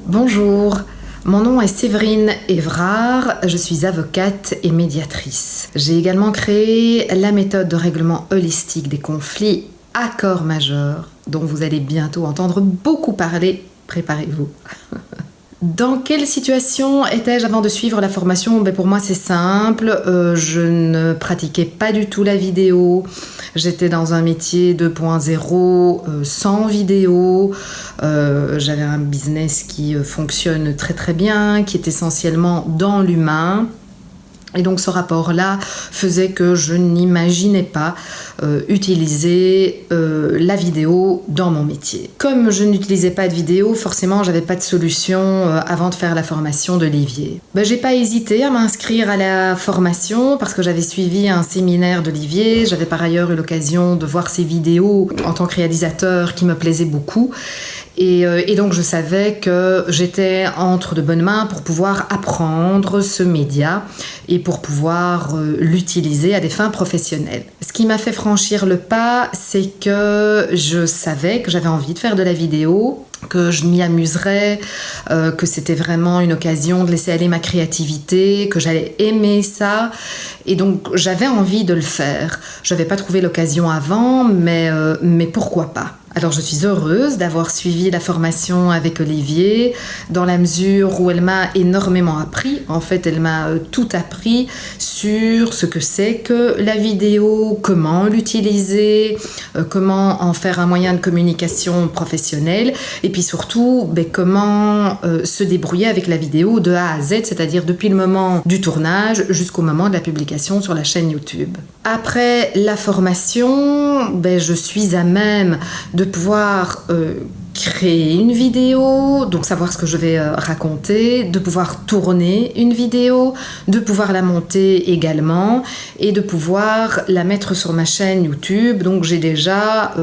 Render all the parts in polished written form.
Bonjour, mon nom est Séverine Évrard, je suis avocate et médiatrice. J'ai également créé la méthode de règlement holistique des conflits Accord majeur, dont vous allez bientôt entendre beaucoup parler, préparez-vous. Dans quelle situation étais-je avant de suivre la formation ? Pour moi c'est simple, je ne pratiquais pas du tout la vidéo, j'étais dans un métier 2.0 sans vidéo, j'avais un business qui fonctionne très très bien, qui est essentiellement dans l'humain. Et donc ce rapport-là faisait que je n'imaginais pas utiliser la vidéo dans mon métier. Comme je n'utilisais pas de vidéo, forcément j'avais pas de solution avant de faire la formation d'Olivier. J'ai pas hésité à m'inscrire à la formation parce que j'avais suivi un séminaire d'Olivier. J'avais par ailleurs eu l'occasion de voir ses vidéos en tant que réalisateur qui me plaisaient beaucoup. Et donc je savais que j'étais entre de bonnes mains pour pouvoir apprendre ce média et pour pouvoir l'utiliser à des fins professionnelles. Ce qui m'a fait franchir le pas, c'est que je savais que j'avais envie de faire de la vidéo, que je m'y amuserais, que c'était vraiment une occasion de laisser aller ma créativité, que j'allais aimer ça. Et donc j'avais envie de le faire. Je n'avais pas trouvé l'occasion avant, mais pourquoi pas ? Alors je suis heureuse d'avoir suivi la formation avec Olivier dans la mesure où elle m'a énormément appris. En fait, elle m'a tout appris sur ce que c'est que la vidéo, comment l'utiliser, comment en faire un moyen de communication professionnelle et puis surtout comment se débrouiller avec la vidéo de A à Z, c'est-à-dire depuis le moment du tournage jusqu'au moment de la publication sur la chaîne YouTube. Après la formation, je suis à même de pouvoir créer une vidéo, donc savoir ce que je vais raconter, de pouvoir tourner une vidéo, de pouvoir la monter également et de pouvoir la mettre sur ma chaîne YouTube. Donc j'ai déjà,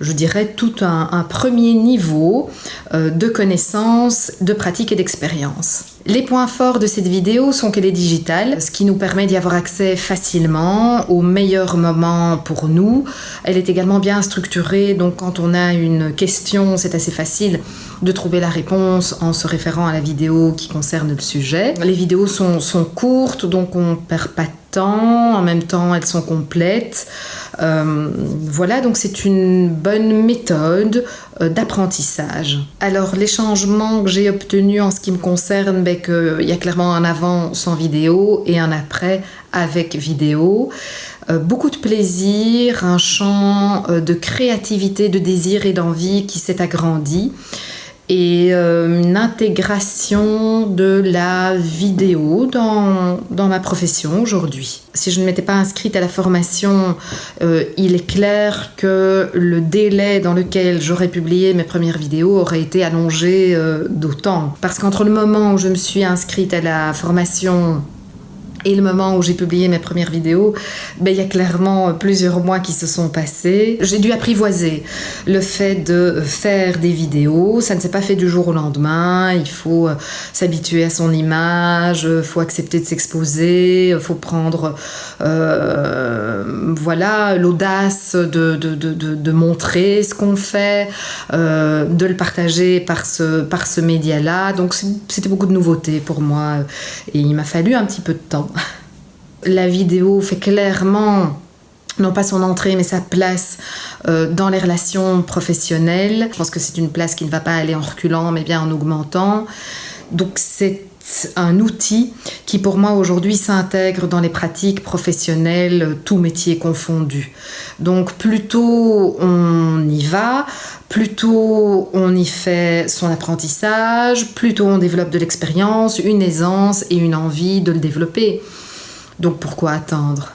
je dirais, tout un premier niveau de connaissances, de pratique et d'expérience. Les points forts de cette vidéo sont qu'elle est digitale, ce qui nous permet d'y avoir accès facilement, au meilleur moment pour nous. Elle est également bien structurée, donc quand on a une question, c'est assez facile de trouver la réponse en se référant à la vidéo qui concerne le sujet. Les vidéos sont courtes, donc on perd pas de temps, en même temps elles sont complètes. Voilà, donc c'est une bonne méthode d'apprentissage. Alors les changements que j'ai obtenus en ce qui me concerne, qu'il y a clairement un avant sans vidéo et un après avec vidéo. Beaucoup de plaisir, un champ de créativité, de désir et d'envie qui s'est agrandi et une intégration de la vidéo dans ma profession aujourd'hui. Si je ne m'étais pas inscrite à la formation, il est clair que le délai dans lequel j'aurais publié mes premières vidéos aurait été allongé d'autant. Parce qu'entre le moment où je me suis inscrite à la formation et le moment où j'ai publié mes premières vidéos, il y a clairement plusieurs mois qui se sont passés. J'ai dû apprivoiser le fait de faire des vidéos. Ça ne s'est pas fait du jour au lendemain. Il faut s'habituer à son image, il faut accepter de s'exposer, il faut prendre l'audace de montrer ce qu'on fait, de le partager par ce média-là. Donc c'était beaucoup de nouveautés pour moi et il m'a fallu un petit peu de temps. La vidéo fait clairement, non pas son entrée, mais sa place dans les relations professionnelles. Je pense que c'est une place qui ne va pas aller en reculant, mais bien en augmentant. Donc c'est un outil qui pour moi aujourd'hui s'intègre dans les pratiques professionnelles, tous métiers confondus. Donc plus tôt on y va, plus tôt on y fait son apprentissage, plus tôt on développe de l'expérience, une aisance et une envie de le développer. Donc pourquoi attendre ?